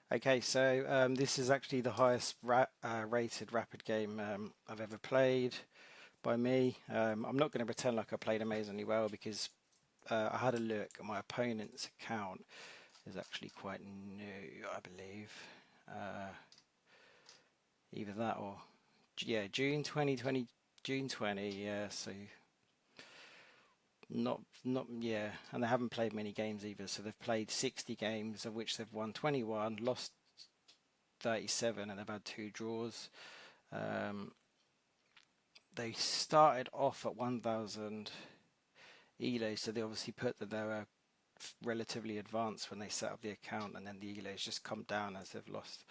Okay, so this is actually the highest rated rapid game I've ever played by me. I'm not going to pretend like I played amazingly well because I had a look and my opponent's account is actually quite new, I believe. Either that or, yeah, June 2020, June 20, yeah, so yeah, and they haven't played many games either, so they've played 60 games, of which they've won 21, lost 37, and they've had 2 draws. They started off at 1,000 ELO, so they obviously put that they were relatively advanced when they set up the account, and then the ELO's just come down as they've lost.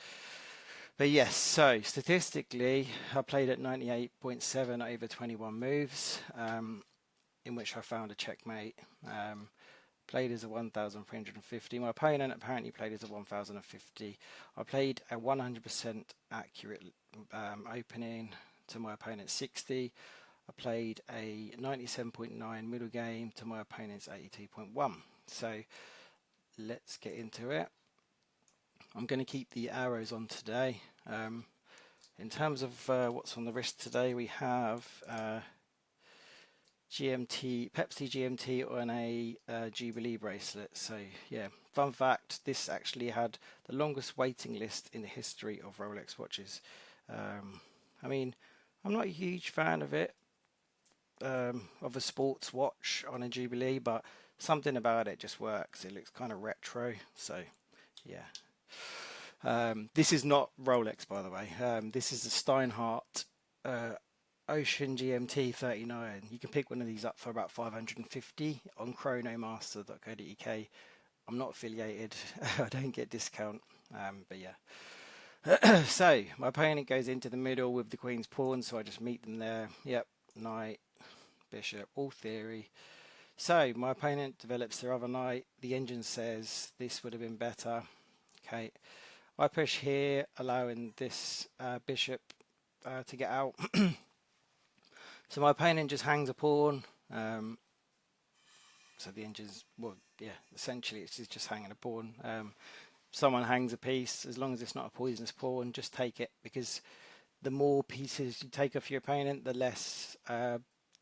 But yes, so statistically, I played at 98.7 over 21 moves, in which I found a checkmate. Played as a 1,350. My opponent apparently played as a 1,050. I played a 100% accurate opening to my opponent's 60. I played a 97.9 middle game to my opponent's 82.1. So let's get into it. I'm going to keep the arrows on today. In terms of what's on the wrist today, we have Pepsi GMT on a Jubilee bracelet. So yeah, fun fact, this actually had the longest waiting list in the history of Rolex watches. I mean, I'm not a huge fan of it, of a sports watch on a Jubilee, but something about it just works. It looks kind of retro, so yeah. This is not Rolex, by the way. This is the Steinhardt Ocean GMT 39. You can pick one of these up for about 550 on chronomaster.co.uk. I'm not affiliated. I don't get discount, but yeah. So my opponent goes into the middle with the queen's pawn, so I just meet them there. Yep, knight, bishop, all theory. So my opponent develops their other knight. The engine says this would have been better. Okay, I push here, allowing this bishop to get out. So my opponent just hangs a pawn. So the engine's, well, yeah, essentially it's just hanging a pawn. Someone hangs a piece, as long as it's not a poisonous pawn, just take it, because the more pieces you take off your opponent, the less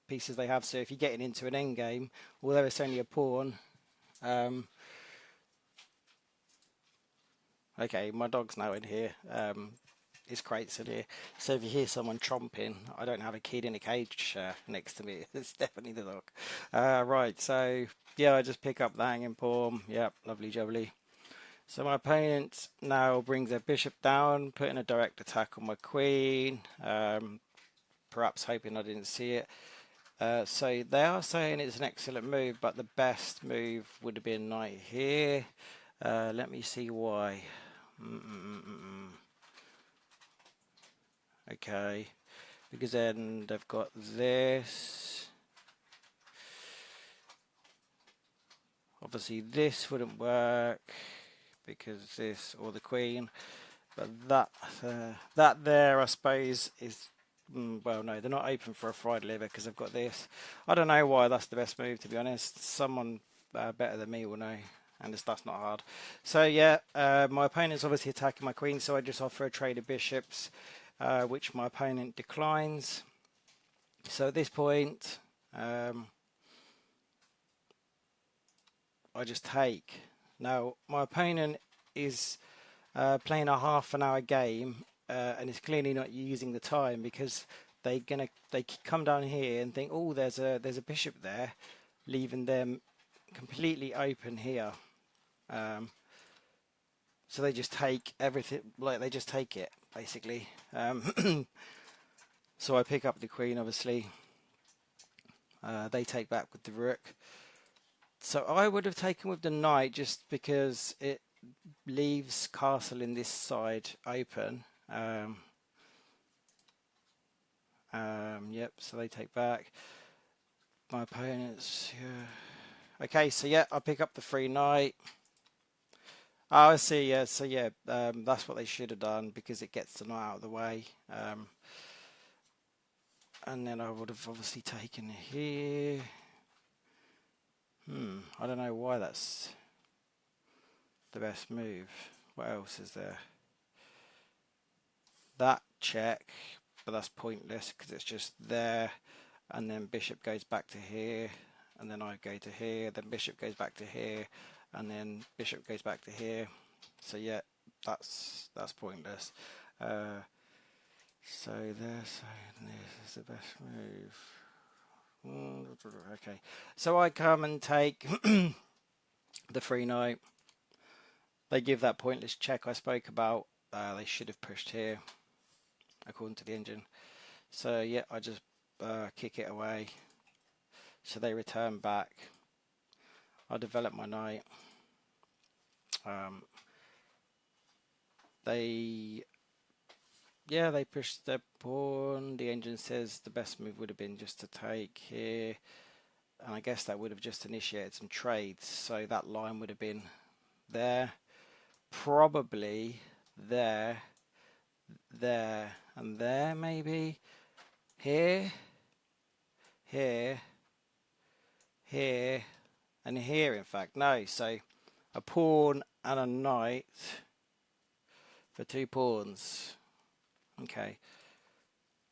pieces they have. So if you're getting into an end game, although it's only a pawn, okay, my dog's now in here. His crate's in here. So if you hear someone chomping, I don't have a kid in a cage next to me. It's definitely the dog. Right, so yeah, I just pick up the hanging pawn. Yep, lovely jubbly. So my opponent now brings their bishop down, putting a direct attack on my queen. Perhaps hoping I didn't see it. So they are saying it's an excellent move, but the best move would have been knight here. Let me see why. Okay, because then they've got this. Obviously this wouldn't work because this, or the queen, but that there I suppose is, well, no, they're not open for a fried liver because they've got this. I don't know why that's the best move, to be honest. Someone better than me will know, and that's not hard. So yeah, my opponent's obviously attacking my queen, so I just offer a trade of bishops, which my opponent declines. So at this point, I just take. Now my opponent is playing a half-an-hour game, and is clearly not using the time, because they come down here and think, oh, there's a bishop there, leaving them completely open here. So they just take everything, like they just take it basically. So I pick up the queen, obviously. They take back with the rook. So I would have taken with the knight just because it leaves castle in this side open. Yep, so they take back. My opponents, yeah. Okay, so yeah, I pick up the free knight. Oh, I see, yeah, so yeah, that's what they should have done, because it gets the knight out of the way. And then I would have obviously taken here. I don't know why that's the best move. What else is there? That check, but that's pointless because it's just there, and then bishop goes back to here, and then I go to here, then bishop goes back to here, and then bishop goes back to here. So yeah, that's pointless. So this is the best move. Okay, so I come and take the free knight. They give that pointless check I spoke about. They should have pushed here, according to the engine. So yeah, I just kick it away. So they return back. I develop my knight. They push their pawn. The engine says the best move would have been just to take here, and I guess that would have just initiated some trades. So that line would have been there, probably there, there, and there, maybe here, here, here, and here. In fact, no. So a pawn and a knight for 2 pawns. Okay.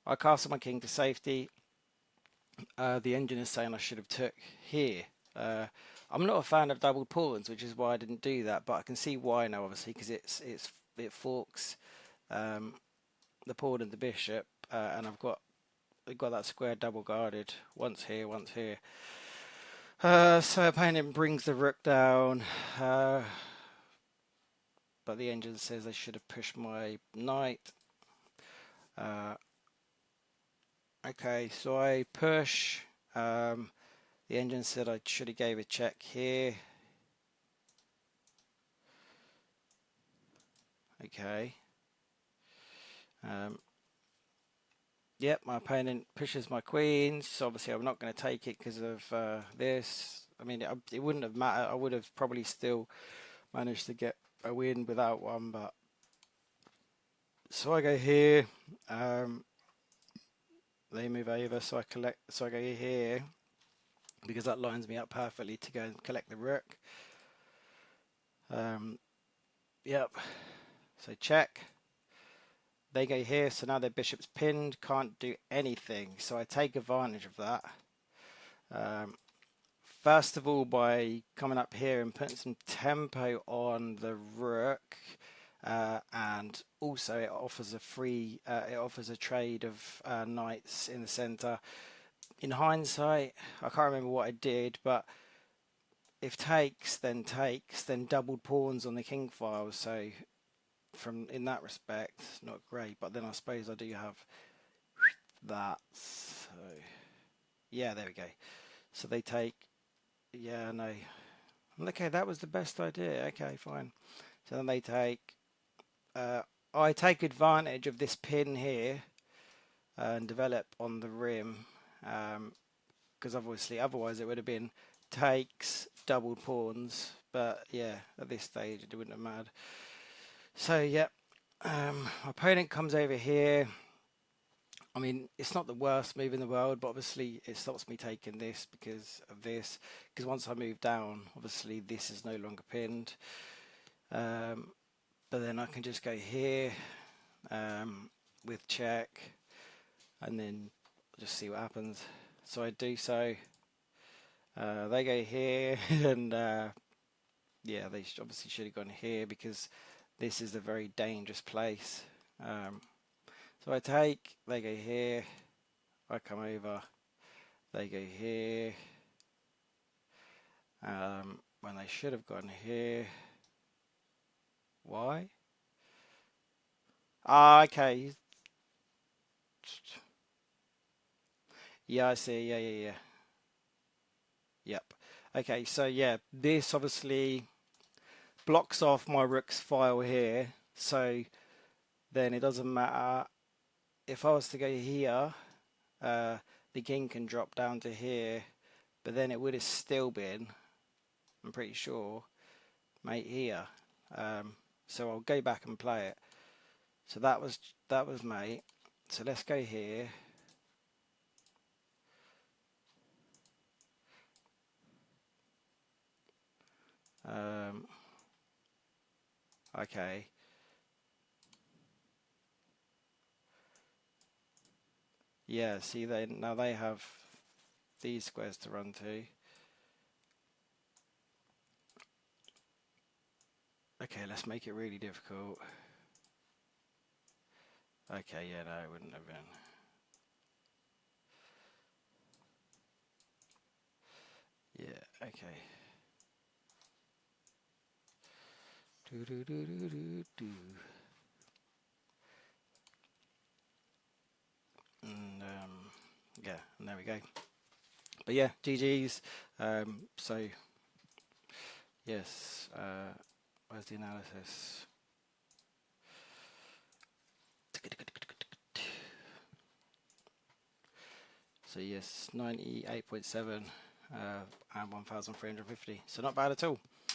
I castle my king to safety. The engine is saying I should have took here. I'm not a fan of doubled pawns, which is why I didn't do that. But I can see why now, obviously, because it forks the pawn and the bishop, and I've got that square double guarded. Once here, once here. So opponent brings the rook down. But the engine says I should have pushed my knight. Okay, so I push. The engine said I should have gave a check here. Okay. Yep, my opponent pushes my queens. So obviously, I'm not going to take it because of this. I mean, it wouldn't have mattered. I would have probably still managed to get a win without one. But so I go here. They move over, so I collect. So I go here because that lines me up perfectly to go and collect the rook. Yep. So check. They go here, so now their bishop's pinned, can't do anything. So I take advantage of that. First of all, by coming up here and putting some tempo on the rook, and also it offers a trade of knights in the center. In hindsight, I can't remember what I did, but if takes, then doubled pawns on the king file. So in that respect, not great. But then I suppose I do have that. So yeah, there we go. So they take. Yeah, no. Okay, that was the best idea. Okay, fine. So then they take. I take advantage of this pin here and develop on the rim, because obviously otherwise it would have been takes, doubled pawns. But yeah, at this stage it wouldn't have mattered. So yeah, my opponent comes over here. I mean, it's not the worst move in the world, but obviously it stops me taking this because of this. Because once I move down, obviously this is no longer pinned. But then I can just go here with check, and then just see what happens. So I do so. They go here, and yeah, they obviously should have gone here because this is a very dangerous place. So I take, they go here, I come over, they go here, when they should have gone here. Why? Ah, okay. Yeah, I see. Yeah. Yep. Okay, so yeah, this obviously blocks off my rook's file here. So then it doesn't matter. If I was to go here, the king can drop down to here, but then it would have still been, I'm pretty sure, mate here. So I'll go back and play it. So that was mate. So let's go here. Okay. Yeah, see now they have these squares to run to. Okay, let's make it really difficult. Okay, yeah, no, it wouldn't have been. Yeah, okay. Do do do do do do. And yeah, and there we go. But yeah, GG's. So yes, where's the analysis? So yes, 98.7 and 1,350. So not bad at all.